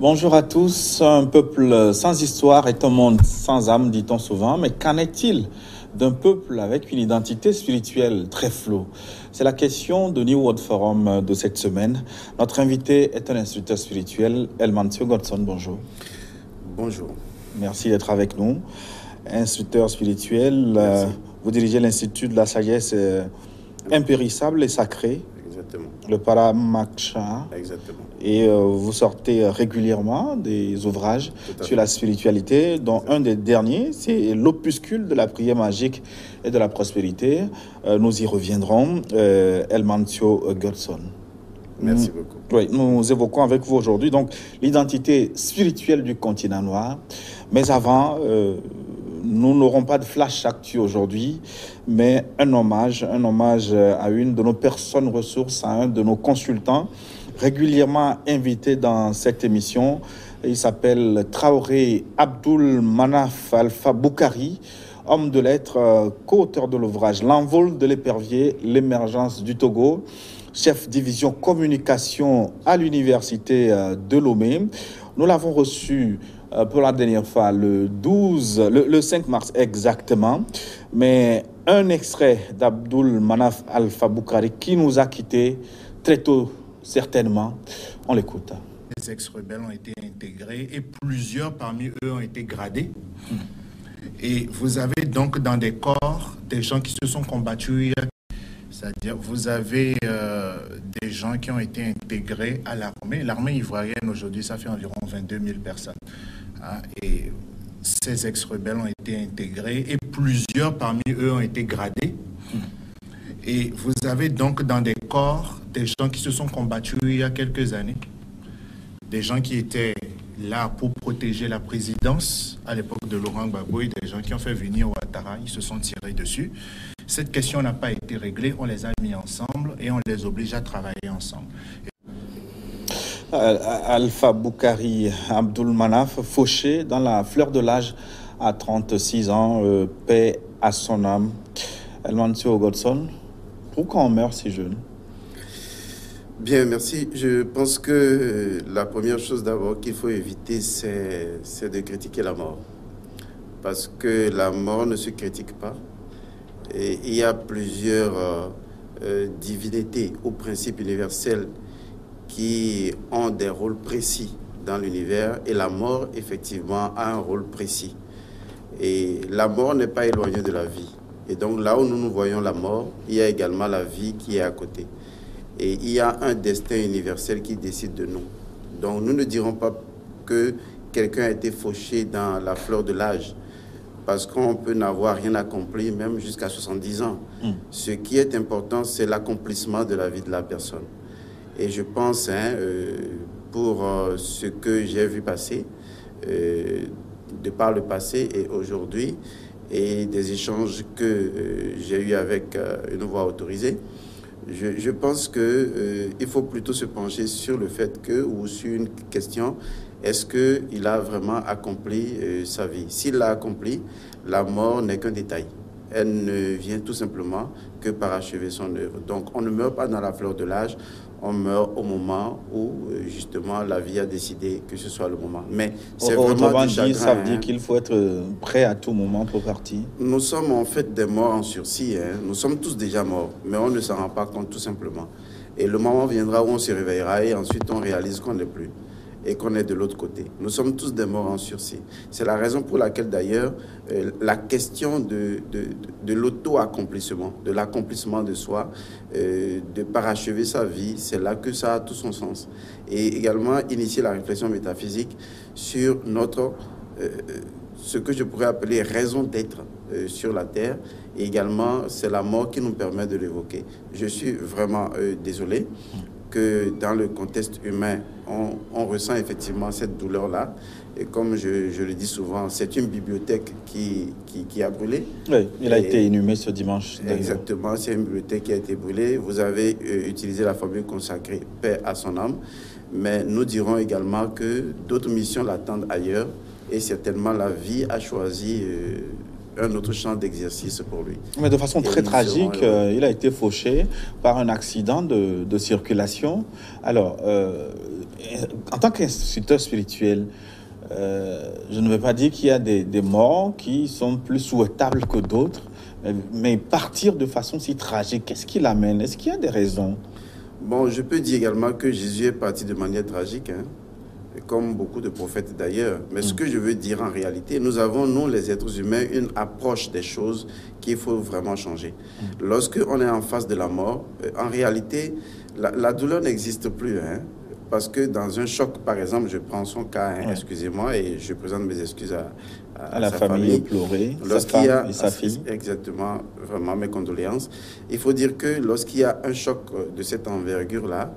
Bonjour à tous. Un peuple sans histoire est un monde sans âme, dit-on souvent. Mais qu'en est-il d'un peuple avec une identité spirituelle très floue? C'est la question de New World Forum de cette semaine. Notre invité est un instructeur spirituel, Elmancio Godson. Bonjour. Bonjour. Merci d'être avec nous. Instructeur spirituel, vous dirigez l'Institut de la sagesse impérissable et sacrée. Exactement. Le Paramahansa. Exactement. Et vous sortez régulièrement des ouvrages sur la spiritualité, dont un des derniers, c'est l'opuscule de la prière magique et de la prospérité. Nous y reviendrons. Elmancio Godson. Merci beaucoup. Oui, nous évoquons avec vous aujourd'hui donc l'identité spirituelle du continent noir. Mais avant, nous n'aurons pas de flash actu aujourd'hui, mais un hommage à une de nos personnes ressources, à un de nos consultants, régulièrement invité dans cette émission. Il s'appelle Traoré Abdul Manaf Alpha Boukari, homme de lettres, co-auteur de l'ouvrage L'envol de l'épervier, l'émergence du Togo, chef division communication à l'université de Lomé. Nous l'avons reçu pour la dernière fois le 5 mars exactement, mais un extrait d'Abdul Manaf Alpha Boukari qui nous a quittés très tôt, certainement. On l'écoute. Les ex-rebelles ont été intégrés et plusieurs parmi eux ont été gradés. Et vous avez donc dans des corps des gens qui se sont combattus, c'est-à-dire vous avez des gens qui ont été intégrés à l'armée. L'armée ivoirienne aujourd'hui, ça fait environ 22 000 personnes. Et ces ex-rebelles ont été intégrés et plusieurs parmi eux ont été gradés. Et vous avez donc dans des corps des gens qui se sont combattus il y a quelques années, des gens qui étaient là pour protéger la présidence à l'époque de Laurent Gbagbo et des gens qui ont fait venir Ouattara, ils se sont tirés dessus. Cette question n'a pas été réglée, on les a mis ensemble et on les oblige à travailler ensemble. Alpha Boukari Abdul Manaf, fauché dans la fleur de l'âge à 36 ans, paix à son âme. Elmancio Godson, pourquoi on meurt si jeune? Bien, merci. Je pense que la première chose d'abord qu'il faut éviter, c'est de critiquer la mort. Parce que la mort ne se critique pas. Et il y a plusieurs divinités ou principes universels qui ont des rôles précis dans l'univers. Et la mort, effectivement, a un rôle précis. Et la mort n'est pas éloignée de la vie. Et donc là où nous voyons la mort, il y a également la vie qui est à côté. Et il y a un destin universel qui décide de nous. Donc nous ne dirons pas que quelqu'un a été fauché dans la fleur de l'âge, parce qu'on peut n'avoir rien accompli même jusqu'à 70 ans. Ce qui est important, c'est l'accomplissement de la vie de la personne. Et je pense, pour ce que j'ai vu passer, de par le passé et aujourd'hui, et des échanges que j'ai eus avec une voix autorisée, je pense qu'il faut plutôt se pencher sur le fait que, ou sur une question, est-ce qu'il a vraiment accompli sa vie? S'il l'a accompli, la mort n'est qu'un détail. Elle ne vient tout simplement que parachever son œuvre. Donc on ne meurt pas dans la fleur de l'âge, on meurt au moment où justement la vie a décidé que ce soit le moment. Mais c'est vraiment du chagrin. Ça veut dire qu'il faut être prêt à tout moment pour partir. Nous sommes en fait des morts en sursis. Nous sommes tous déjà morts, mais on ne s'en rend pas compte tout simplement. Et le moment viendra où on se réveillera et ensuite on réalise qu'on n'est plus et qu'on est de l'autre côté. Nous sommes tous des morts en sursis. C'est la raison pour laquelle d'ailleurs la question de l'auto-accomplissement, de l'accomplissement de soi, de parachever sa vie, c'est là que ça a tout son sens. Et également initier la réflexion métaphysique sur notre, ce que je pourrais appeler raison d'être sur la Terre. Et également, c'est la mort qui nous permet de l'évoquer. Je suis vraiment désolé que dans le contexte humain, on ressent effectivement cette douleur-là. Et comme je le dis souvent, c'est une bibliothèque qui a brûlé. Oui, il a été inhumé ce dimanche. Exactement, c'est une bibliothèque qui a été brûlée. Vous avez utilisé la formule consacrée « paix à son âme ». Mais nous dirons également que d'autres missions l'attendent ailleurs. Et certainement, la vie a choisi un autre champ d'exercice pour lui. Mais de façon Et très ils tragique, seront il a été fauché par un accident de circulation. Alors, en tant qu'instituteur spirituel, je ne veux pas dire qu'il y a des morts qui sont plus souhaitables que d'autres, mais partir de façon si tragique, qu'est-ce qui l'amène? Est-ce qu'il y a des raisons? Bon, je peux dire également que Jésus est parti de manière tragique, hein, comme beaucoup de prophètes d'ailleurs. Mais ce que je veux dire en réalité, nous avons, nous les êtres humains, une approche des choses qu'il faut vraiment changer. Lorsque on est en face de la mort, en réalité, la douleur n'existe plus, hein. Parce que dans un choc, par exemple, je prends son cas, hein, excusez-moi, et je présente mes excuses à la sa famille éplorée, sa Lorsqu'il y a femme et sa fille. Exactement, vraiment mes condoléances. Il faut dire que lorsqu'il y a un choc de cette envergure-là,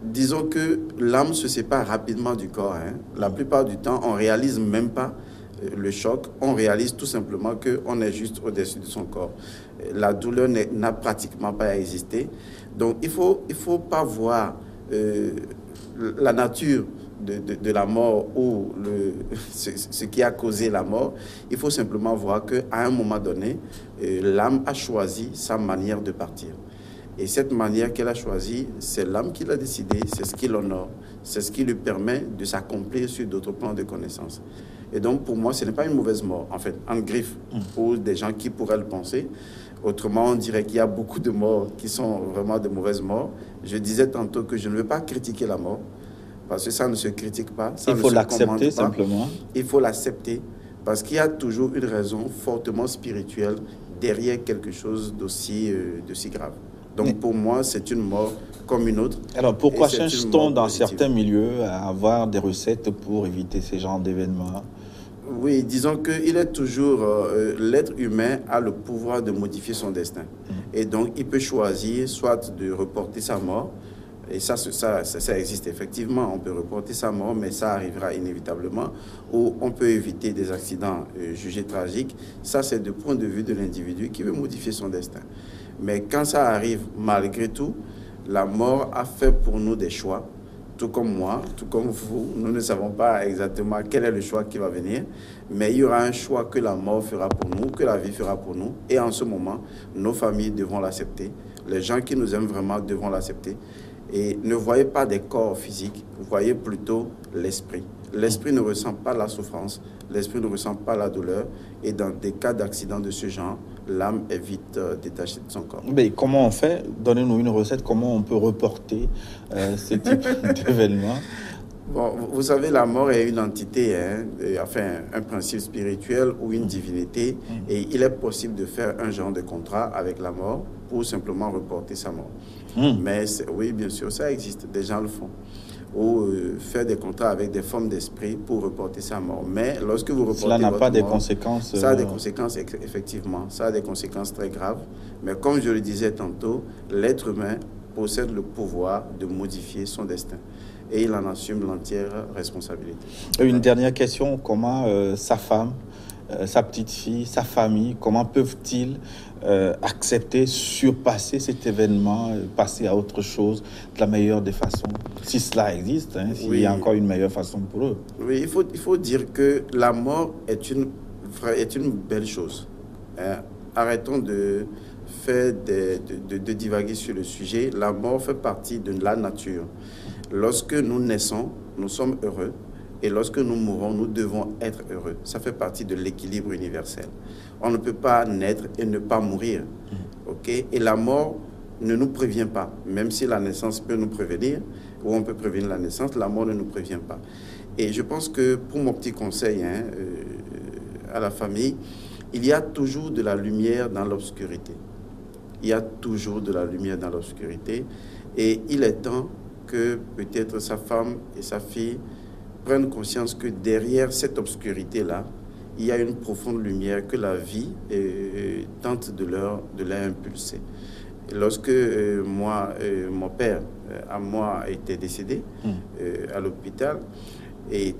disons que l'âme se sépare rapidement du corps, hein. La plupart du temps, on ne réalise même pas le choc, on réalise tout simplement qu'on est juste au-dessus de son corps. La douleur n'a pratiquement pas existé. Donc, il faut pas voir la nature de la mort ou ce qui a causé la mort. Il faut simplement voir qu'à un moment donné, l'âme a choisi sa manière de partir. Et cette manière qu'elle a choisie, c'est l'âme qui l'a décidé, c'est ce qui l'honore, c'est ce qui lui permet de s'accomplir sur d'autres plans de connaissance. Et donc, pour moi, ce n'est pas une mauvaise mort, en fait, en griffe, pour des gens qui pourraient le penser. Autrement, on dirait qu'il y a beaucoup de morts qui sont vraiment de mauvaises morts. Je disais tantôt que je ne veux pas critiquer la mort, parce que ça ne se critique pas. Il faut l'accepter simplement. Il faut l'accepter, parce qu'il y a toujours une raison fortement spirituelle derrière quelque chose d'aussi grave. Donc pour moi, c'est une mort comme une autre. Alors pourquoi cherche-t-on dans certains milieux à avoir des recettes pour éviter ces genres d'événements? Oui, disons qu'il est toujours... l'être humain a le pouvoir de modifier son destin. Et donc, il peut choisir soit de reporter sa mort, et ça existe effectivement, on peut reporter sa mort, mais ça arrivera inévitablement, ou on peut éviter des accidents jugés tragiques. Ça, c'est du point de vue de l'individu qui veut modifier son destin. Mais quand ça arrive, malgré tout, la mort a fait pour nous des choix. Tout comme moi, tout comme vous, nous ne savons pas exactement quel est le choix qui va venir, mais il y aura un choix que la mort fera pour nous, que la vie fera pour nous. Et en ce moment, nos familles devront l'accepter. Les gens qui nous aiment vraiment devront l'accepter. Et ne voyez pas des corps physiques, voyez plutôt l'esprit. L'esprit ne ressent pas la souffrance, l'esprit ne ressent pas la douleur. Et dans des cas d'accident de ce genre, l'âme est vite détachée de son corps. Mais comment on fait? Donnez-nous une recette, comment on peut reporter ce type d'événement? Bon, vous savez, la mort est une entité, hein, enfin un principe spirituel ou une divinité, et il est possible de faire un genre de contrat avec la mort pour simplement reporter sa mort. Mais oui, bien sûr, ça existe, des gens le font. Ou faire des contrats avec des formes d'esprit pour reporter sa mort. Mais lorsque vous reportez cela n'a pas des mort, conséquences. Ça a des conséquences, effectivement. Ça a des conséquences très graves. Mais comme je le disais tantôt, l'être humain possède le pouvoir de modifier son destin. Et il en assume l'entière responsabilité. Une dernière question, comment sa femme, sa petite fille, sa famille, comment peuvent-ils accepter, surpasser cet événement, passer à autre chose de la meilleure des façons, si cela existe, hein, s'il y a encore une meilleure façon pour eux? Oui, il faut dire que la mort est une belle chose. Arrêtons de faire de divaguer sur le sujet. La mort fait partie de la nature. Lorsque nous naissons, nous sommes heureux. Et lorsque nous mourons, nous devons être heureux. Ça fait partie de l'équilibre universel. On ne peut pas naître et ne pas mourir. Okay? Et la mort ne nous prévient pas. Même si la naissance peut nous prévenir, ou on peut prévenir la naissance, la mort ne nous prévient pas. Et je pense que pour mon petit conseil à la famille, il y a toujours de la lumière dans l'obscurité. Il y a toujours de la lumière dans l'obscurité. Et il est temps que peut-être sa femme et sa fille prennent conscience que derrière cette obscurité-là, il y a une profonde lumière que la vie tente de leur impulser. Et lorsque mon père, à moi, était décédé à l'hôpital, et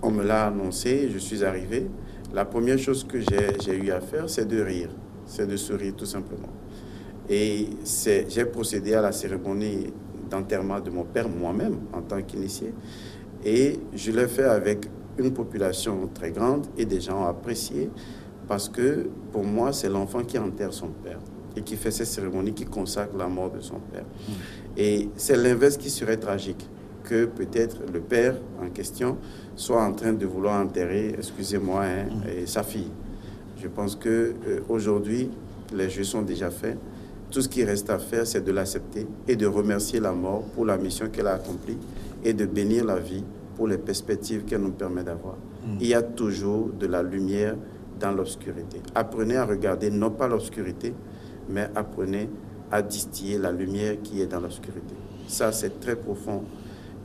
on me l'a annoncé, je suis arrivé, la première chose que j'ai eu à faire, c'est de rire, c'est de sourire tout simplement. Et j'ai procédé à la cérémonie d'enterrement de mon père moi-même en tant qu'initié. Et je l'ai fait avec une population très grande et des gens appréciés Parce que pour moi, c'est l'enfant qui enterre son père et qui fait cette cérémonie qui consacre la mort de son père. Et c'est l'inverse qui serait tragique, que peut-être le père en question soit en train de vouloir enterrer, excusez-moi, sa fille. Je pense qu'aujourd'hui, les jeux sont déjà faits. Tout ce qui reste à faire, c'est de l'accepter et de remercier la mort pour la mission qu'elle a accomplie et de bénir la vie pour les perspectives qu'elle nous permet d'avoir. Il y a toujours de la lumière dans l'obscurité. Apprenez à regarder non pas l'obscurité, mais apprenez à distiller la lumière qui est dans l'obscurité. Ça, c'est très profond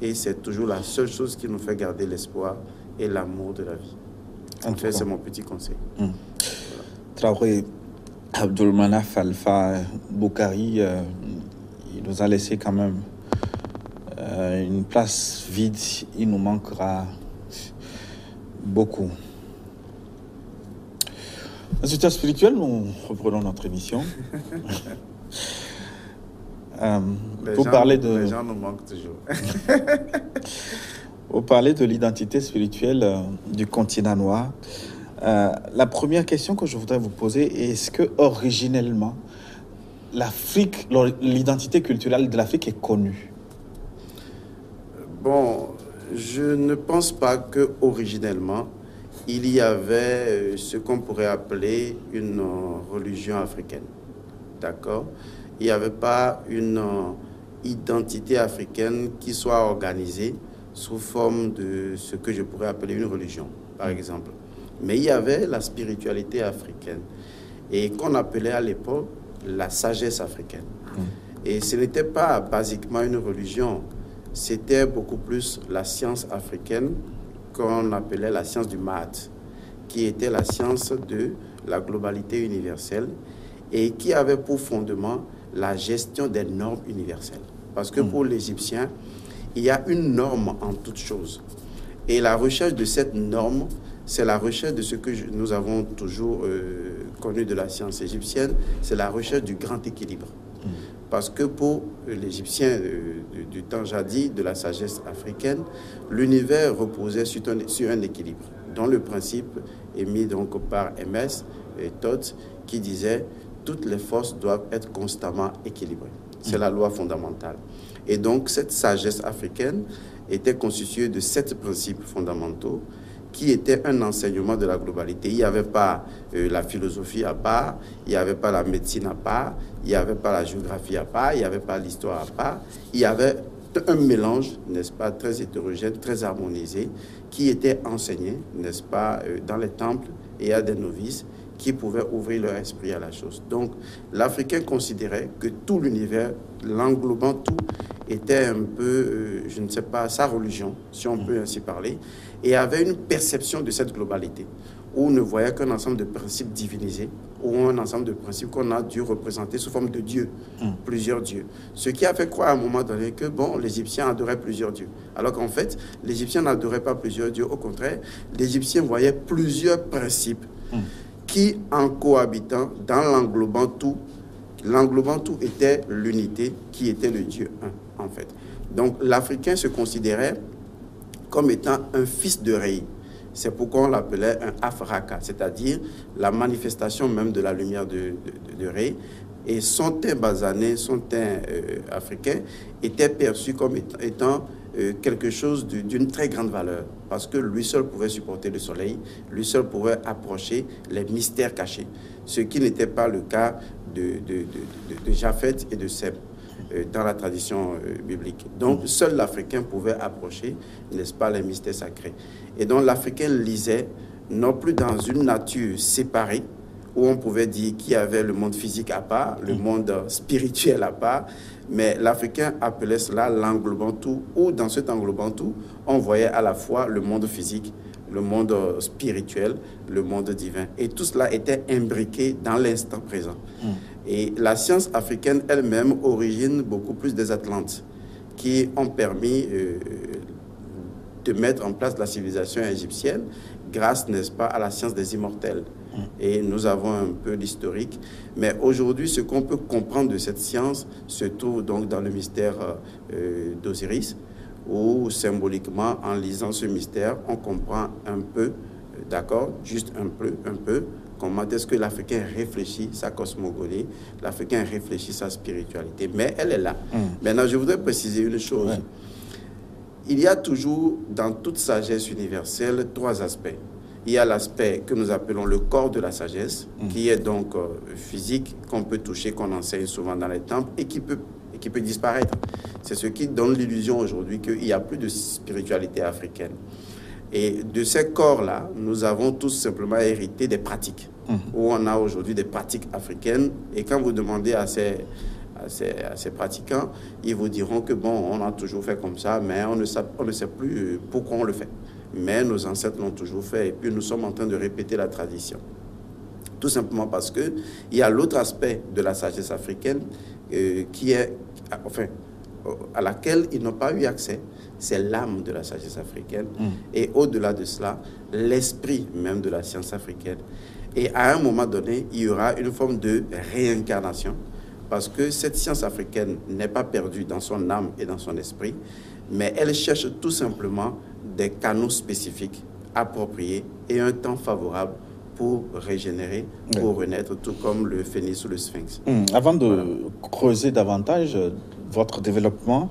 et c'est toujours la seule chose qui nous fait garder l'espoir et l'amour de la vie. En fait, c'est mon petit conseil. Voilà. Traoré Abdulmanaf Alpha Boukari, il nous a laissé quand même une place vide. Il nous manquera beaucoup. Instituteur spirituel, nous reprenons notre émission. Les gens nous manquent toujours. Vous parlez de l'identité spirituelle du continent noir. La première question que je voudrais vous poser, est-ce que originellement, l'Afrique, l'identité culturelle de l'Afrique est connue? Bon, je ne pense pas que originellement il y avait ce qu'on pourrait appeler une religion africaine. D'accord? Il n'y avait pas une identité africaine qui soit organisée sous forme de ce que je pourrais appeler une religion, par exemple. Mais il y avait la spiritualité africaine et qu'on appelait à l'époque la sagesse africaine. Et ce n'était pas basiquement une religion, c'était beaucoup plus la science africaine qu'on appelait la science du maths, qui était la science de la globalité universelle et qui avait pour fondement la gestion des normes universelles. Parce que pour l'Égyptien, il y a une norme en toute chose. Et la recherche de cette norme, c'est la recherche de ce que nous avons toujours connu de la science égyptienne, c'est la recherche du grand équilibre. Parce que pour l'Égyptien du temps jadis, de la sagesse africaine, l'univers reposait sur un équilibre, dont le principe est mis donc par MS et Todd, qui disait « toutes les forces doivent être constamment équilibrées ». C'est la loi fondamentale. Et donc, cette sagesse africaine était constituée de 7 principes fondamentaux qui étaient un enseignement de la globalité. Il n'y avait pas la philosophie à part, il n'y avait pas la médecine à part, il n'y avait pas la géographie à part, il n'y avait pas l'histoire à part. Il y avait un mélange, n'est-ce pas, très hétérogène, très harmonisé, qui était enseigné, n'est-ce pas, dans les temples et à des novices qui pouvaient ouvrir leur esprit à la chose. Donc, l'Africain considérait que tout l'univers, l'englobant tout, était un peu, je ne sais pas, sa religion, si on peut ainsi parler, et avait une perception de cette globalité, où on ne voyait qu'un ensemble de principes divinisés, ou un ensemble de principes qu'on a dû représenter sous forme de dieux, plusieurs dieux. Ce qui a fait croire à un moment donné que, bon, les Égyptiens adoraient plusieurs dieux. Alors qu'en fait, les Égyptiens n'adoraient pas plusieurs dieux, au contraire, les Égyptiens voyaient plusieurs principes qui, en cohabitant, dans l'englobant tout était l'unité qui était le Dieu un, en fait. Donc, l'Africain se considérait comme étant un fils de Rei. C'est pourquoi on l'appelait un Afraka, c'est-à-dire la manifestation même de la lumière de Rei. Et son teint basané, son teint africain, était perçu comme étant quelque chose d'une très grande valeur, parce que lui seul pouvait supporter le soleil, lui seul pouvait approcher les mystères cachés, ce qui n'était pas le cas de Japheth et de Sem dans la tradition biblique. Donc, seul l'Africain pouvait approcher, n'est-ce pas, les mystères sacrés. Et donc, l'Africain lisait non plus dans une nature séparée, où on pouvait dire qu'il y avait le monde physique à part, le monde spirituel à part, mais l'Africain appelait cela l'englobant tout, où dans cet englobant tout, on voyait à la fois le monde physique, le monde spirituel, le monde divin. Et tout cela était imbriqué dans l'instant présent. Et la science africaine elle-même origine beaucoup plus des Atlantes, qui ont permis de mettre en place la civilisation égyptienne grâce, n'est-ce pas, à la science des immortels. Et nous avons un peu l'historique. Mais aujourd'hui, ce qu'on peut comprendre de cette science se trouve donc dans le mystère d'Osiris, où symboliquement, en lisant ce mystère, on comprend un peu, d'accord, juste un peu, comment est-ce que l'Africain réfléchit sa cosmogonie, l'Africain réfléchit sa spiritualité. Mais elle est là. Maintenant, je voudrais préciser une chose. Ouais. Il y a toujours, dans toute sagesse universelle, 3 aspects. Il y a l'aspect que nous appelons le corps de la sagesse, qui est donc physique, qu'on peut toucher, qu'on enseigne souvent dans les temples et qui peut disparaître. C'est ce qui donne l'illusion aujourd'hui qu'il n'y a plus de spiritualité africaine. Et de ces corps-là, nous avons tous simplement hérité des pratiques, où on a aujourd'hui des pratiques africaines. Et quand vous demandez à ces pratiquants, ils vous diront que bon, on a toujours fait comme ça, mais on ne sait plus pourquoi on le fait. Mais nos ancêtres l'ont toujours fait, et puis nous sommes en train de répéter la tradition. Tout simplement parce qu'il y a l'autre aspect de la sagesse africaine qui est, enfin, à laquelle ils n'ont pas eu accès, c'est l'âme de la sagesse africaine. Et au-delà de cela, l'esprit même de la science africaine. Et à un moment donné, il y aura une forme de réincarnation, parce que cette science africaine n'est pas perdue dans son âme et dans son esprit, mais elle cherche tout simplement des canaux spécifiques, appropriés et un temps favorable pour régénérer, pour renaître, tout comme le phénix ou le sphinx. Avant de creuser davantage votre développement,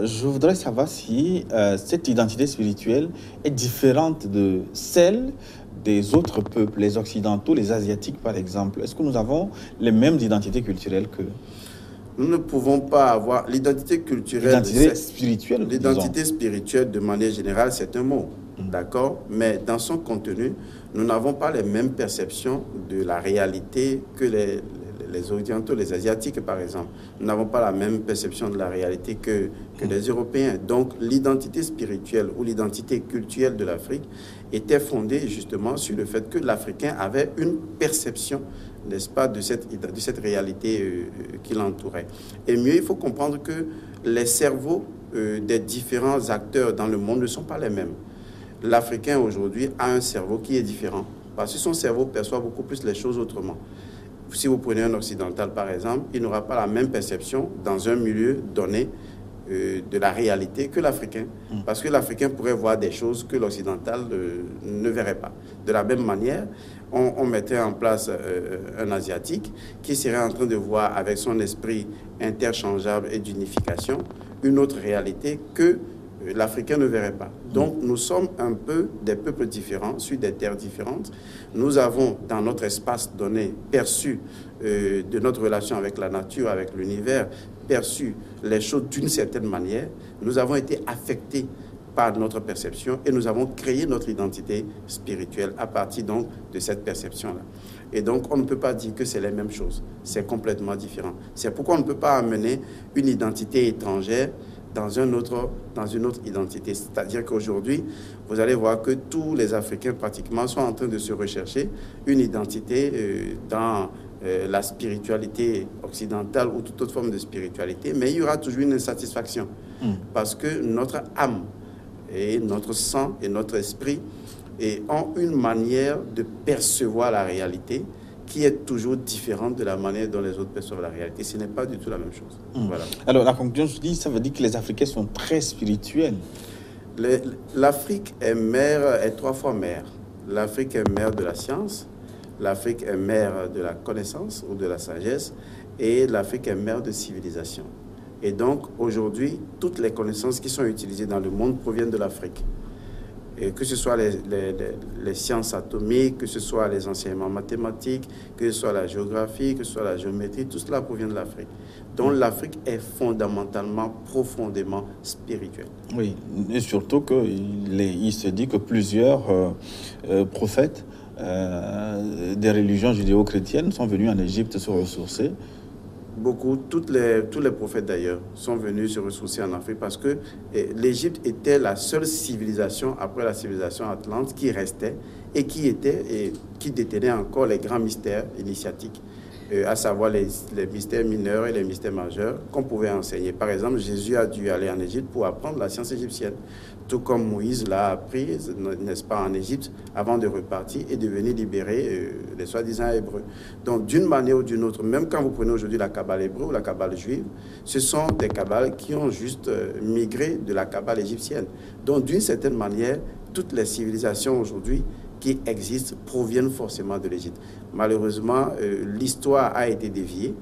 je voudrais savoir si cette identité spirituelle est différente de celle des autres peuples, les occidentaux, les asiatiques par exemple. Est-ce que nous avons les mêmes identités culturelles qu'eux? Nous ne pouvons pas avoir l'identité culturelle. L'identité spirituelle. L'identité spirituelle, de manière générale, c'est un mot, d'accord? Mais dans son contenu, nous n'avons pas les mêmes perceptions de la réalité que les Orientaux, les Asiatiques, par exemple. Nous n'avons pas la même perception de la réalité que les Européens. Donc, l'identité spirituelle ou l'identité culturelle de l'Afrique était fondée justement sur le fait que l'Africain avait une perception, n'est-ce pas, de cette réalité qui l'entourait. Et mieux, il faut comprendre que les cerveaux des différents acteurs dans le monde ne sont pas les mêmes. L'Africain aujourd'hui a un cerveau qui est différent, parce que son cerveau perçoit beaucoup plus les choses autrement. Si vous prenez un occidental, par exemple, il n'aura pas la même perception dans un milieu donné de la réalité que l'Africain. Parce que l'Africain pourrait voir des choses que l'occidental ne verrait pas. De la même manière, on mettrait en place un Asiatique qui serait en train de voir avec son esprit interchangeable et d'unification une autre réalité que l'Africain ne verrait pas. Donc, nous sommes un peu des peuples différents, sur des terres différentes. Nous avons, dans notre espace donné, perçu de notre relation avec la nature, avec l'univers, perçu les choses d'une certaine manière. Nous avons été affectés par notre perception et nous avons créé notre identité spirituelle à partir donc de cette perception-là. Et donc, on ne peut pas dire que c'est les mêmes choses. C'est complètement différent. C'est pourquoi on ne peut pas amener une identité étrangère dans une autre identité. C'est-à-dire qu'aujourd'hui, vous allez voir que tous les Africains pratiquement sont en train de se rechercher une identité dans la spiritualité occidentale ou toute autre forme de spiritualité, mais il y aura toujours une insatisfaction parce que notre âme et notre sang et notre esprit ont une manière de percevoir la réalité qui est toujours différente de la manière dont les autres perçoivent la réalité. Ce n'est pas du tout la même chose. Voilà. Alors, la conclusion, je dis, ça veut dire que les Africains sont très spirituels. L'Afrique est 3 fois mère. L'Afrique est mère de la science, l'Afrique est mère de la connaissance ou de la sagesse, et l'Afrique est mère de civilisation. Et donc, aujourd'hui, toutes les connaissances qui sont utilisées dans le monde proviennent de l'Afrique. Et que ce soit les sciences atomiques, que ce soit les enseignements mathématiques, que ce soit la géographie, que ce soit la géométrie, tout cela provient de l'Afrique. Donc l'Afrique est fondamentalement, profondément spirituelle. Oui, et surtout qu'il se dit que plusieurs prophètes des religions judéo-chrétiennes sont venus en Égypte se ressourcer. Beaucoup, tous les prophètes d'ailleurs sont venus se ressourcer en Afrique parce que l'Égypte était la seule civilisation après la civilisation atlante qui restait et qui détenait encore les grands mystères initiatiques, à savoir les mystères mineurs et les mystères majeurs qu'on pouvait enseigner. Par exemple, Jésus a dû aller en Égypte pour apprendre la science égyptienne, tout comme Moïse l'a appris, n'est-ce pas, en Égypte, avant de repartir et de venir libérer les soi-disant Hébreux. Donc, d'une manière ou d'une autre, même quand vous prenez aujourd'hui la Kabbale hébreu ou la Kabbale juive, ce sont des Kabbales qui ont juste migré de la Kabbale égyptienne. Donc, d'une certaine manière, toutes les civilisations aujourd'hui qui existent proviennent forcément de l'Égypte. Malheureusement, l'histoire a été déviée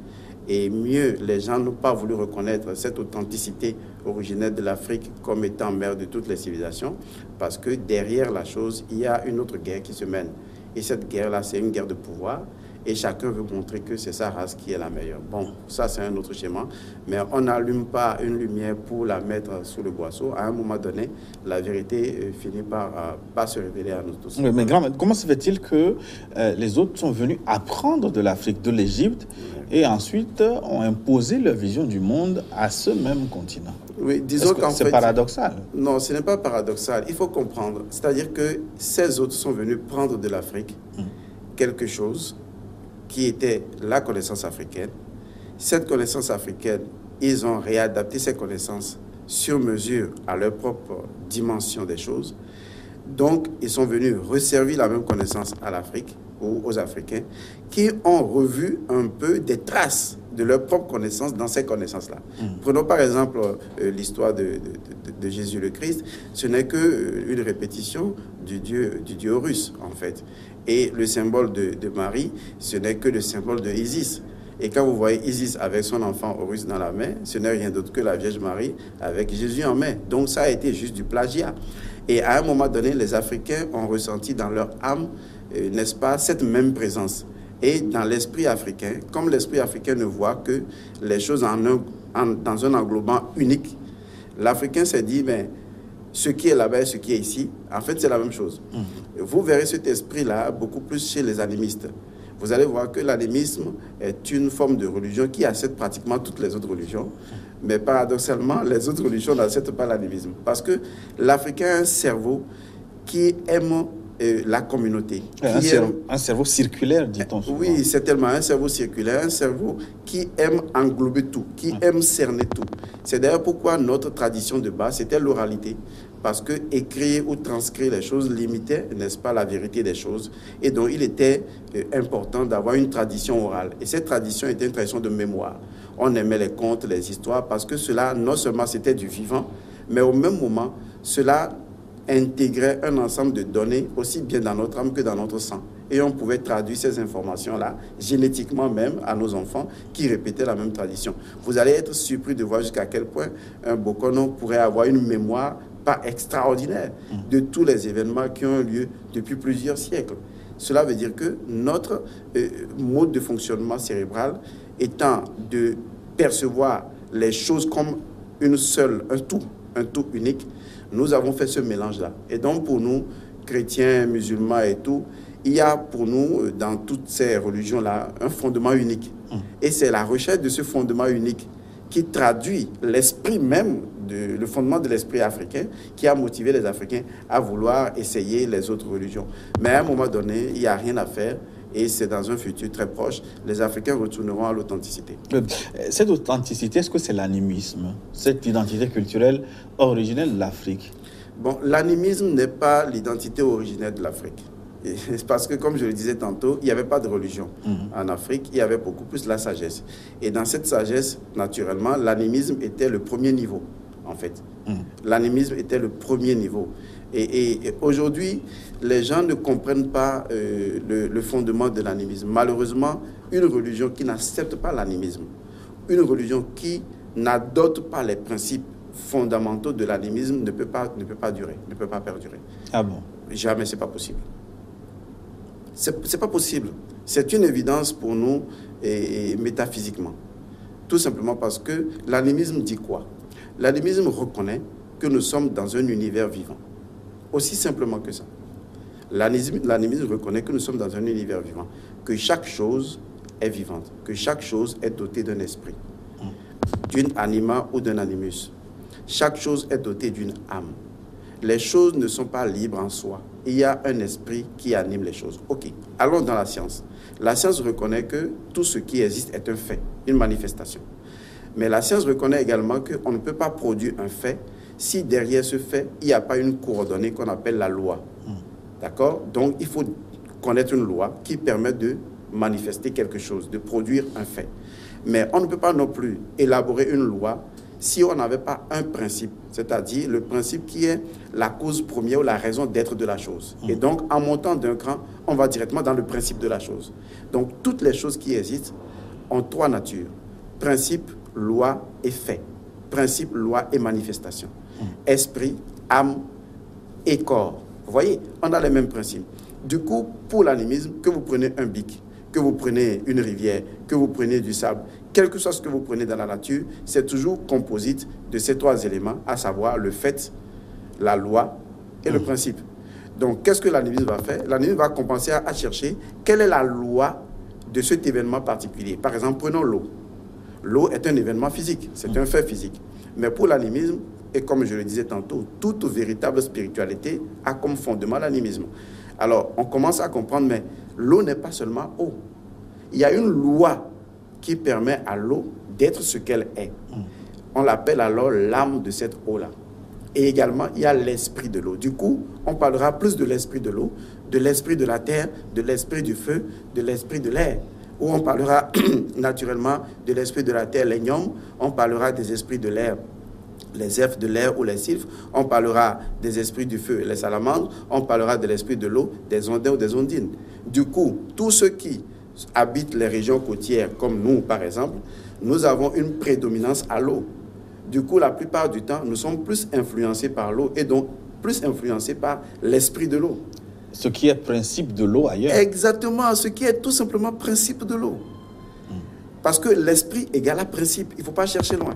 et mieux, les gens n'ont pas voulu reconnaître cette authenticité originaire de l'Afrique comme étant mère de toutes les civilisations, parce que derrière la chose, il y a une autre guerre qui se mène. Et cette guerre-là, c'est une guerre de pouvoir. Et chacun veut montrer que c'est sa race qui est la meilleure. Bon, ça c'est un autre schéma, mais on n'allume pas une lumière pour la mettre sous le boisseau. À un moment donné, la vérité finit par se révéler à nous tous. Oui, mais comment se fait-il que les autres sont venus apprendre de l'Afrique, de l'Égypte, et ensuite ont imposé leur vision du monde à ce même continent? Oui, disons qu'en fait... C'est paradoxal. Non, ce n'est pas paradoxal. Il faut comprendre. C'est-à-dire que ces autres sont venus prendre de l'Afrique quelque chose qui était la connaissance africaine. Cette connaissance africaine, ils ont réadapté ces connaissances sur mesure à leur propre dimension des choses. Donc, ils sont venus resservir la même connaissance à l'Afrique ou aux Africains qui ont revu un peu des traces de leur propre connaissance dans ces connaissances-là. Prenons par exemple l'histoire de Jésus le Christ. Ce n'est qu'une répétition du dieu Horus, en fait. Et le symbole de Marie, ce n'est que le symbole de Isis. Et quand vous voyez Isis avec son enfant Horus dans la main, ce n'est rien d'autre que la Vierge Marie avec Jésus en main. Donc ça a été juste du plagiat. Et à un moment donné, les Africains ont ressenti dans leur âme, n'est-ce pas, cette même présence. Et dans l'esprit africain, comme l'esprit africain ne voit que les choses dans un englobant unique, l'Africain s'est dit, mais ce qui est là-bas et ce qui est ici, en fait, c'est la même chose. Vous verrez cet esprit-là beaucoup plus chez les animistes. Vous allez voir que l'animisme est une forme de religion qui accepte pratiquement toutes les autres religions. Mais paradoxalement, les autres religions n'acceptent pas l'animisme. Parce que l'Africain a un cerveau qui aime la communauté. Un cerveau circulaire, dit-on souvent. Oui, c'est tellement un cerveau circulaire, un cerveau qui aime englober tout, qui aime cerner tout. C'est d'ailleurs pourquoi notre tradition de base, c'était l'oralité. Parce que écrire ou transcrire les choses limitait, n'est-ce pas, la vérité des choses. Et donc, il était important d'avoir une tradition orale. Et cette tradition était une tradition de mémoire. On aimait les contes, les histoires, parce que cela, non seulement c'était du vivant, mais au même moment, cela intégrait un ensemble de données, aussi bien dans notre âme que dans notre sang. Et on pouvait traduire ces informations-là, génétiquement même, à nos enfants qui répétaient la même tradition. Vous allez être surpris de voir jusqu'à quel point un Bokono pourrait avoir une mémoire pas extraordinaire de tous les événements qui ont eu lieu depuis plusieurs siècles. Cela veut dire que notre mode de fonctionnement cérébral étant de percevoir les choses comme un tout unique, nous avons fait ce mélange-là. Et donc pour nous, chrétiens, musulmans et tout, il y a pour nous, dans toutes ces religions-là, un fondement unique. Et c'est la recherche de ce fondement unique qui traduit l'esprit même, le fondement de l'esprit africain, qui a motivé les Africains à vouloir essayer les autres religions. Mais à un moment donné, il n'y a rien à faire. Et c'est dans un futur très proche, les Africains retourneront à l'authenticité. Cette authenticité, est-ce que c'est l'animisme, cette identité culturelle originelle de l'Afrique? Bon, l'animisme n'est pas l'identité originelle de l'Afrique. Parce que, comme je le disais tantôt, il n'y avait pas de religion en Afrique, il y avait beaucoup plus la sagesse. Et dans cette sagesse, naturellement, l'animisme était le premier niveau, en fait. L'animisme était le premier niveau. Et aujourd'hui, les gens ne comprennent pas le fondement de l'animisme. Malheureusement, une religion qui n'accepte pas l'animisme, une religion qui n'adopte pas les principes fondamentaux de l'animisme ne peut pas durer, ne peut pas perdurer. Ah bon? Jamais, c'est pas possible. C'est pas possible. C'est une évidence pour nous et métaphysiquement. Tout simplement parce que l'animisme dit quoi? L'animisme reconnaît que nous sommes dans un univers vivant. Aussi simplement que ça. L'animisme reconnaît que nous sommes dans un univers vivant, que chaque chose est vivante, que chaque chose est dotée d'un esprit, d'une anima ou d'un animus. Chaque chose est dotée d'une âme. Les choses ne sont pas libres en soi. Il y a un esprit qui anime les choses. Ok, allons dans la science. La science reconnaît que tout ce qui existe est un fait, une manifestation. Mais la science reconnaît également qu'on ne peut pas produire un fait si derrière ce fait, il n'y a pas une coordonnée qu'on appelle la loi. D'accord? Donc, il faut connaître une loi qui permet de manifester quelque chose, de produire un fait. Mais on ne peut pas non plus élaborer une loi si on n'avait pas un principe, c'est-à-dire le principe qui est la cause première ou la raison d'être de la chose. Et donc, en montant d'un cran, on va directement dans le principe de la chose. Donc, toutes les choses qui existent ont trois natures: principe, loi et fait. Principe, loi et manifestation. Esprit, âme et corps. Vous voyez, on a les mêmes principes. Du coup, pour l'animisme, que vous prenez un bic, que vous prenez une rivière, que vous prenez du sable, quel que soit ce que vous prenez dans la nature, c'est toujours composite de ces trois éléments, à savoir le fait, la loi et le principe. Donc, qu'est-ce que l'animisme va faire? L'animisme va commencer à chercher quelle est la loi de cet événement particulier. Par exemple, prenons l'eau. L'eau est un événement physique, c'est un fait physique. Mais pour l'animisme, et comme je le disais tantôt, toute véritable spiritualité a comme fondement l'animisme. Alors, on commence à comprendre, mais l'eau n'est pas seulement eau. Il y a une loi qui permet à l'eau d'être ce qu'elle est. On l'appelle alors l'âme de cette eau-là. Et également, il y a l'esprit de l'eau. Du coup, on parlera plus de l'esprit de l'eau, de l'esprit de la terre, de l'esprit du feu, de l'esprit de l'air. Où on parlera naturellement de l'esprit de la terre, les gnomes, on parlera des esprits de l'air, les elfes de l'air ou les sylphes, on parlera des esprits du feu, les salamandres, on parlera de l'esprit de l'eau, des ondins ou des ondines. Du coup, tous ceux qui habitent les régions côtières, comme nous par exemple, nous avons une prédominance à l'eau. Du coup, la plupart du temps, nous sommes plus influencés par l'eau et donc plus influencés par l'esprit de l'eau. Ce qui est principe de l'eau ailleurs. Exactement, ce qui est tout simplement principe de l'eau. Parce que l'esprit égale à principe, il ne faut pas chercher loin.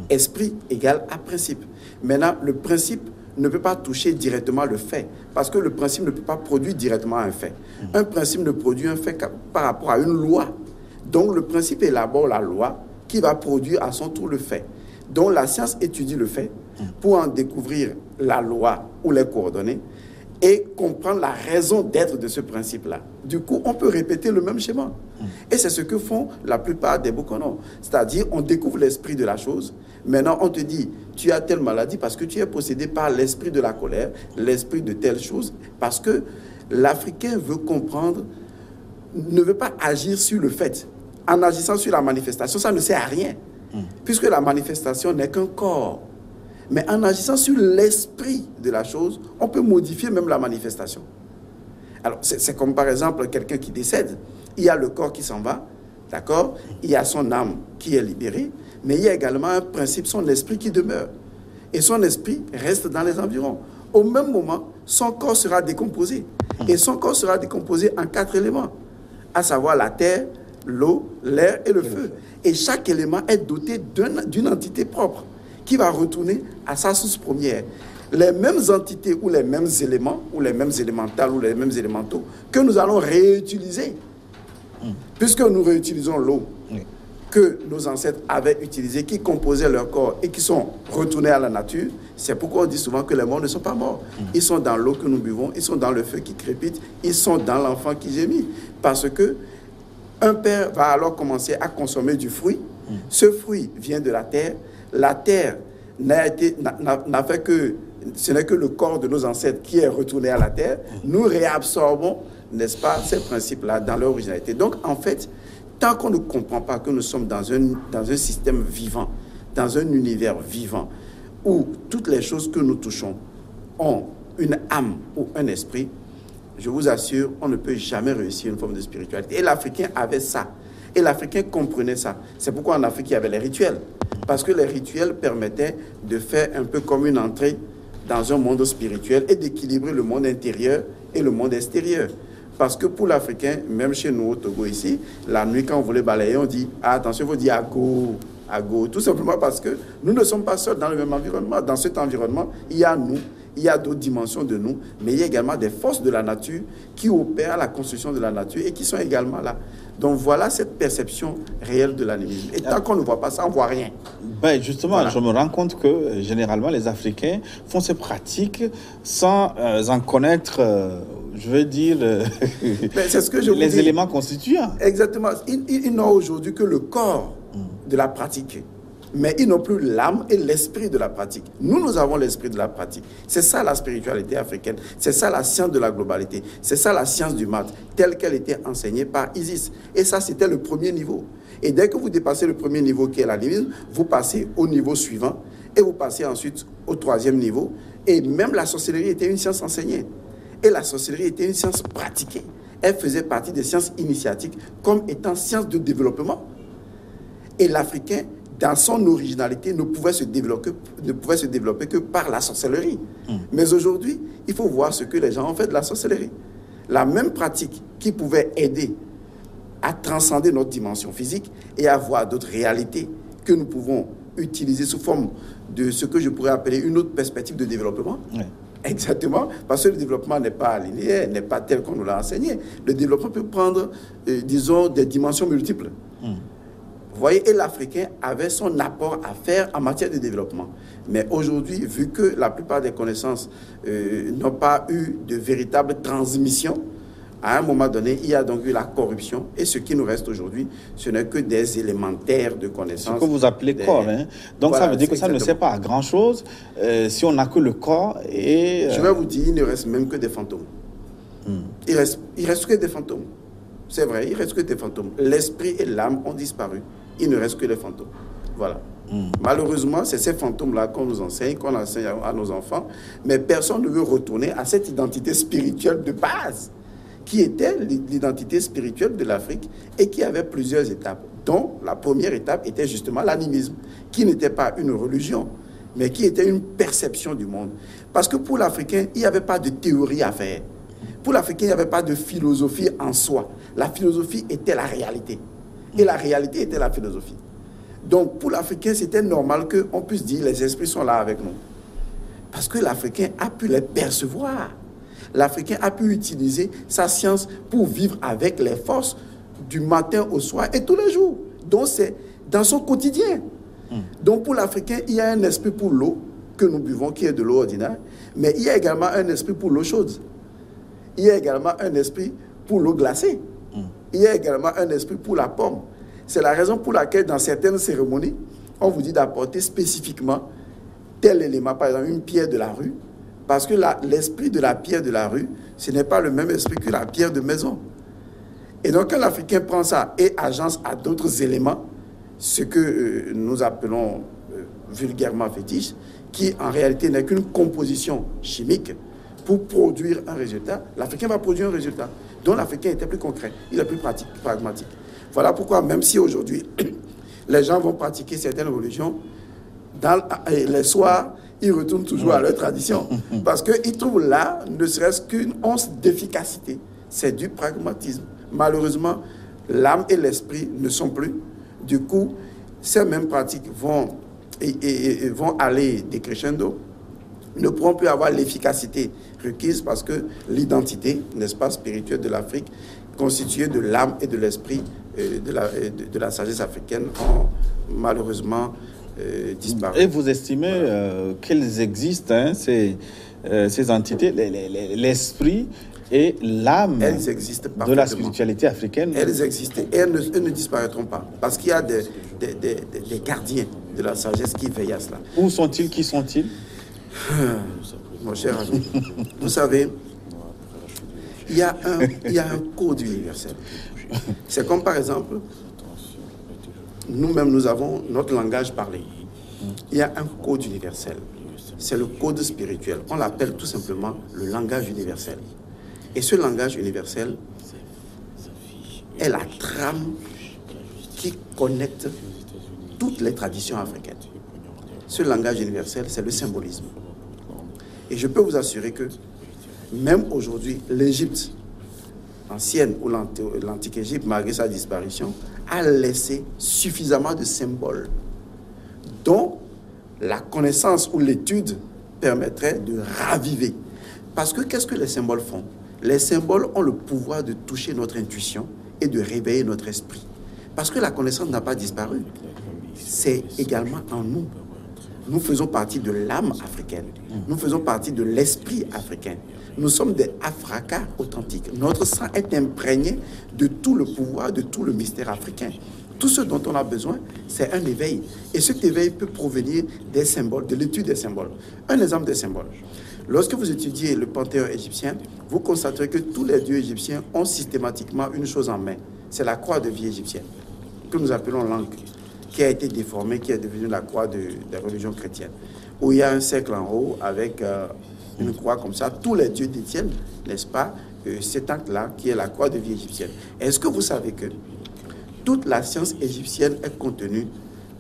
Esprit égale à principe. Maintenant, le principe ne peut pas toucher directement le fait, parce que le principe ne peut pas produire directement un fait. Un principe ne produit un fait par rapport à une loi. Donc, le principe élabore la loi qui va produire à son tour le fait. Donc, la science étudie le fait pour en découvrir la loi ou les coordonnées et comprendre la raison d'être de ce principe-là. Du coup, on peut répéter le même schéma. Et c'est ce que font la plupart des Bokono. C'est-à-dire, on découvre l'esprit de la chose. Maintenant, on te dit, tu as telle maladie parce que tu es possédé par l'esprit de la colère, l'esprit de telle chose, parce que l'Africain veut comprendre, ne veut pas agir sur le fait. En agissant sur la manifestation, ça ne sert à rien. Puisque la manifestation n'est qu'un corps. Mais en agissant sur l'esprit de la chose, on peut modifier même la manifestation. Alors, c'est comme par exemple quelqu'un qui décède. Il y a le corps qui s'en va, d'accord? Il y a son âme qui est libérée, mais il y a également un principe, son esprit qui demeure. Et son esprit reste dans les environs. Au même moment, son corps sera décomposé. Et son corps sera décomposé en 4 éléments, à savoir la terre, l'eau, l'air et le feu. Et chaque élément est doté d'une entité propre, qui va retourner à sa source première. Les mêmes entités ou les mêmes éléments, ou les mêmes élémentales ou les mêmes élémentaux, que nous allons réutiliser. Puisque nous réutilisons l'eau que nos ancêtres avaient utilisée, qui composaient leur corps et qui sont retournés à la nature, c'est pourquoi on dit souvent que les morts ne sont pas morts. Ils sont dans l'eau que nous buvons, ils sont dans le feu qui crépite, ils sont dans l'enfant qui gémit. Parce que un père va alors commencer à consommer du fruit. Ce fruit vient de la terre. La terre n'a fait que, ce n'est que le corps de nos ancêtres qui est retourné à la terre. Nous réabsorbons, n'est-ce pas, ces principes-là dans leur originalité. Donc, en fait, tant qu'on ne comprend pas que nous sommes dans un système vivant, dans un univers vivant, où toutes les choses que nous touchons ont une âme ou un esprit, je vous assure, on ne peut jamais réussir une forme de spiritualité. Et l'Africain avait ça. Et l'Africain comprenait ça. C'est pourquoi en Afrique, il y avait les rituels. Parce que les rituels permettaient de faire un peu comme une entrée dans un monde spirituel et d'équilibrer le monde intérieur et le monde extérieur. Parce que pour l'Africain, même chez nous au Togo ici, la nuit quand on voulait balayer, on dit « attention, il faut dire « à go ». Tout simplement parce que nous ne sommes pas seuls dans le même environnement. Dans cet environnement, il y a nous, il y a d'autres dimensions de nous, mais il y a également des forces de la nature qui opèrent à la construction de la nature et qui sont également là. Donc voilà cette perception réelle de l'animisme. Et tant qu'on ne voit pas ça, on ne voit rien. Ben justement, voilà. Je me rends compte que généralement les Africains font ces pratiques sans en connaître, je veux dire, c'est ce que je les éléments constituants. Exactement. Ils n'ont aujourd'hui que le corps de la pratique. Mais ils n'ont plus l'âme et l'esprit de la pratique. Nous avons l'esprit de la pratique. C'est ça la spiritualité africaine. C'est ça la science de la globalité. C'est ça la science du maths, telle qu'elle était enseignée par Isis. Et ça, c'était le premier niveau. Et dès que vous dépassez le premier niveau qui est l'animisme, vous passez au niveau suivant et vous passez ensuite au troisième niveau. Et même la sorcellerie était une science enseignée. Et la sorcellerie était une science pratiquée. Elle faisait partie des sciences initiatiques comme étant science de développement. Et l'Africain, dans son originalité, ne pouvait se développer que par la sorcellerie. Mais aujourd'hui, il faut voir ce que les gens ont fait de la sorcellerie. La même pratique qui pouvait aider à transcender notre dimension physique et à voir d'autres réalités que nous pouvons utiliser sous forme de ce que je pourrais appeler une autre perspective de développement. Oui. Exactement, parce que le développement n'est pas linéaire, n'est pas tel qu'on nous l'a enseigné. Le développement peut prendre, disons, des dimensions multiples. Vous voyez, et l'Africain avait son apport à faire en matière de développement. Mais aujourd'hui, vu que la plupart des connaissances n'ont pas eu de véritable transmission, à un moment donné, il y a donc eu la corruption. Et ce qui nous reste aujourd'hui, ce n'est que des élémentaires de connaissances. Ce que vous appelez corps. Hein. Donc voilà, ça veut dire que ça ne sert pas à grand-chose si on n'a que le corps. Et je vais vous dire, il ne reste même que des fantômes. Il reste que des fantômes. C'est vrai, il reste que des fantômes. L'esprit et l'âme ont disparu. Il ne reste que les fantômes. Voilà. Malheureusement, c'est ces fantômes-là qu'on nous enseigne, qu'on enseigne à nos enfants. Mais personne ne veut retourner à cette identité spirituelle de base, qui était l'identité spirituelle de l'Afrique et qui avait plusieurs étapes, dont la première étape était justement l'animisme, qui n'était pas une religion, mais qui était une perception du monde. Parce que pour l'Africain, il n'y avait pas de théorie à faire. Pour l'Africain, il n'y avait pas de philosophie en soi. La philosophie était la réalité. Et la réalité était la philosophie. Donc, pour l'Africain, c'était normal qu'on puisse dire les esprits sont là avec nous. Parce que l'Africain a pu les percevoir. L'Africain a pu utiliser sa science pour vivre avec les forces du matin au soir et tous les jours. Donc, c'est dans son quotidien. Donc, pour l'Africain, il y a un esprit pour l'eau que nous buvons, qui est de l'eau ordinaire, mais il y a également un esprit pour l'eau chaude. Il y a également un esprit pour l'eau glacée. Il y a également un esprit pour la pomme. C'est la raison pour laquelle, dans certaines cérémonies, on vous dit d'apporter spécifiquement tel élément, par exemple une pierre de la rue, parce que l'esprit de la pierre de la rue, ce n'est pas le même esprit que la pierre de maison. Et donc, quand l'Africain prend ça et agence à d'autres éléments, ce que nous appelons vulgairement fétiche, qui en réalité n'est qu'une composition chimique pour produire un résultat, l'Africain va produire un résultat. Donc, l'Africain était plus concret, il est plus pratique, pragmatique. Voilà pourquoi, même si aujourd'hui, les gens vont pratiquer certaines religions, les soirs, ils retournent toujours à leur tradition. Parce qu'ils trouvent là, ne serait-ce qu'une once d'efficacité. C'est du pragmatisme. Malheureusement, l'âme et l'esprit ne sont plus. Du coup, ces mêmes pratiques vont aller décrescendo, ne pourront plus avoir l'efficacité requise parce que l'identité, n'est-ce pas, spirituelle de l'Afrique, constituée de l'âme et de l'esprit de la sagesse africaine, ont malheureusement disparu. Et vous estimez qu'elles existent, ces entités, l'esprit et l'âme de la spiritualité africaine? Elles existent et elles ne disparaîtront pas. Parce qu'il y a des gardiens de la sagesse qui veillent à cela. Où sont-ils? Qui sont-ils? Mon cher ami, vous savez, il y a un code universel. C'est comme par exemple, nous-mêmes, nous avons notre langage parlé. Il y a un code universel. C'est le code spirituel. On l'appelle tout simplement le langage universel. Et ce langage universel est la trame qui connecte toutes les traditions africaines. Ce langage universel, c'est le symbolisme. Et je peux vous assurer que même aujourd'hui, l'Égypte ancienne ou l'antique Égypte, malgré sa disparition, a laissé suffisamment de symboles dont la connaissance ou l'étude permettrait de raviver. Parce que qu'est-ce que les symboles font? Les symboles ont le pouvoir de toucher notre intuition et de réveiller notre esprit. Parce que la connaissance n'a pas disparu. C'est également en nous. Nous faisons partie de l'âme africaine. Nous faisons partie de l'esprit africain. Nous sommes des Africains authentiques. Notre sang est imprégné de tout le pouvoir, de tout le mystère africain. Tout ce dont on a besoin, c'est un éveil. Et cet éveil peut provenir des symboles, de l'étude des symboles. Un exemple des symboles. Lorsque vous étudiez le panthéon égyptien, vous constaterez que tous les dieux égyptiens ont systématiquement une chose en main. C'est la croix de vie égyptienne. que nous appelons l'encre, qui a été déformée, qui est devenue la croix des religions chrétiennes, où il y a un cercle en haut avec une croix comme ça. Tous les dieux détiennent, n'est-ce pas, cet encre-là, qui est la croix de vie égyptienne. Est-ce que vous savez que toute la science égyptienne est contenue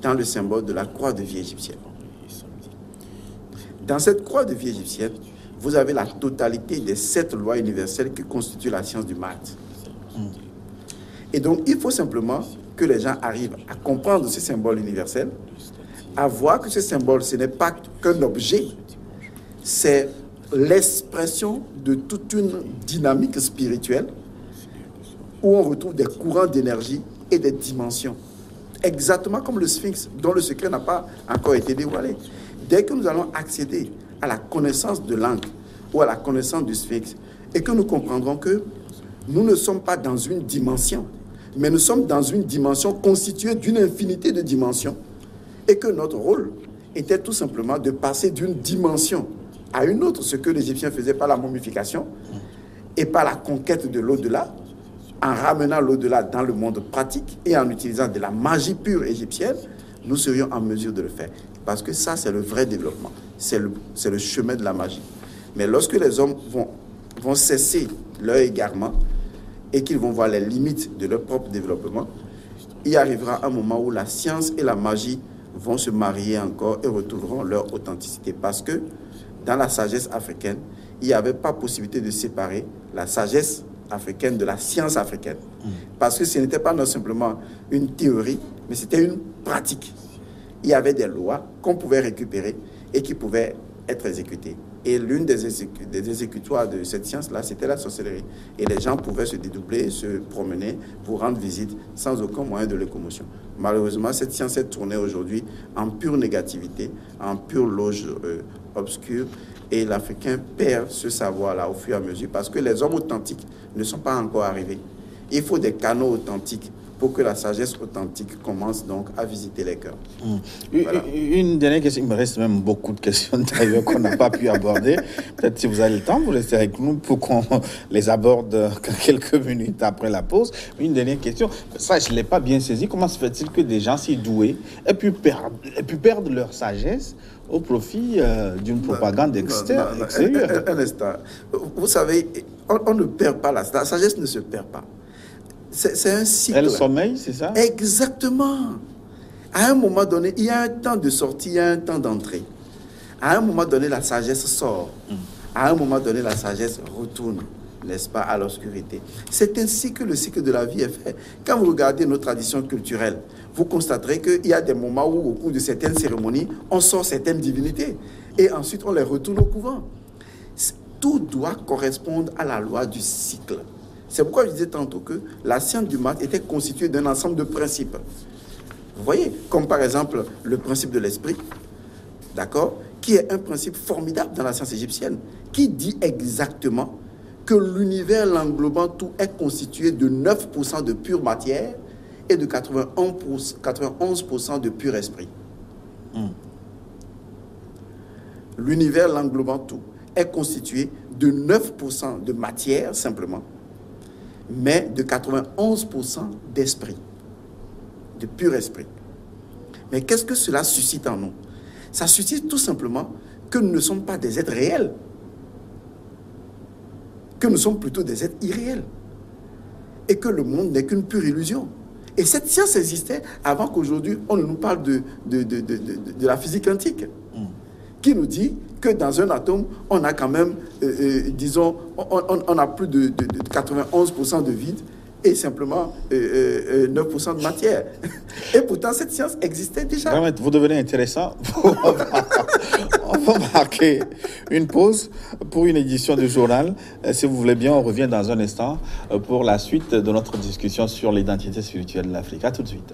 dans le symbole de la croix de vie égyptienne? Dans cette croix de vie égyptienne, vous avez la totalité des 7 lois universelles qui constituent la science du maths. Et donc, il faut simplement que les gens arrivent à comprendre ce symbole universel, à voir que ce symbole, ce n'est pas qu'un objet, c'est l'expression de toute une dynamique spirituelle où on retrouve des courants d'énergie et des dimensions. Exactement comme le Sphinx, dont le secret n'a pas encore été dévoilé. Dès que nous allons accéder à la connaissance de l'encre ou à la connaissance du Sphinx, et que nous comprendrons que nous ne sommes pas dans une dimension, mais nous sommes dans une dimension constituée d'une infinité de dimensions, et que notre rôle était tout simplement de passer d'une dimension à une autre, ce que les Égyptiens faisaient par la momification et par la conquête de l'au-delà, en ramenant l'au-delà dans le monde pratique et en utilisant de la magie pure égyptienne, nous serions en mesure de le faire. Parce que ça, c'est le vrai développement. C'est le chemin de la magie. Mais lorsque les hommes vont cesser leur égarement et qu'ils vont voir les limites de leur propre développement, il arrivera un moment où la science et la magie vont se marier encore et retrouveront leur authenticité. Parce que dans la sagesse africaine, il n'y avait pas possibilité de séparer la sagesse africaine de la science africaine. Parce que ce n'était pas non simplement une théorie, mais c'était une pratique. Il y avait des lois qu'on pouvait récupérer et qui pouvaient être exécutées. Et l'une des exécutoires de cette science-là, c'était la sorcellerie. Et les gens pouvaient se dédoubler, se promener, vous rendre visite sans aucun moyen de locomotion. Malheureusement, cette science est tournée aujourd'hui en pure négativité, en pure loge obscure. Et l'Africain perd ce savoir-là au fur et à mesure parce que les hommes authentiques ne sont pas encore arrivés. Il faut des canaux authentiques pour que la sagesse authentique commence donc à visiter les cœurs. Voilà. Une dernière question, il me reste même beaucoup de questions d'ailleurs qu'on n'a pas pu aborder. Peut-être si vous avez le temps, vous restez avec nous pour qu'on les aborde quelques minutes après la pause. Une dernière question, ça je ne l'ai pas bien saisi. Comment se fait-il que des gens si doués aient pu perdre leur sagesse au profit d'une propagande extérieure? Un instant. Vous savez, on ne perd pas la sagesse ne se perd pas. C'est un cycle. Elle sommeille, c'est ça? Exactement. À un moment donné, il y a un temps de sortie, il y a un temps d'entrée. À un moment donné, la sagesse sort. À un moment donné, la sagesse retourne, n'est-ce pas, à l'obscurité. C'est ainsi que le cycle de la vie est fait. Quand vous regardez nos traditions culturelles, vous constaterez qu'il y a des moments où, au cours de certaines cérémonies, on sort certaines divinités. Et ensuite, on les retourne au couvent. Tout doit correspondre à la loi du cycle. C'est pourquoi je disais tantôt que la science du maths était constituée d'un ensemble de principes. Vous voyez, comme par exemple le principe de l'esprit, d'accord, qui est un principe formidable dans la science égyptienne, qui dit exactement que l'univers l'englobant tout est constitué de 9% de pure matière et de 91% de pur esprit. L'univers l'englobant tout est constitué de 9% de matière simplement, mais de 91% d'esprit, de pur esprit. Mais qu'est-ce que cela suscite en nous? Ça suscite tout simplement que nous ne sommes pas des êtres réels, que nous sommes plutôt des êtres irréels, et que le monde n'est qu'une pure illusion. Et cette science existait avant qu'aujourd'hui on nous parle de la physique quantique, qui nous dit que dans un atome, on a quand même, disons, on a plus de 91% de vide et simplement 9% de matière. Et pourtant, cette science existait déjà. Vous devenez intéressant. On va marquer une pause pour une édition du journal. Si vous voulez bien, on revient dans un instant pour la suite de notre discussion sur l'identité spirituelle de l'Afrique. À tout de suite.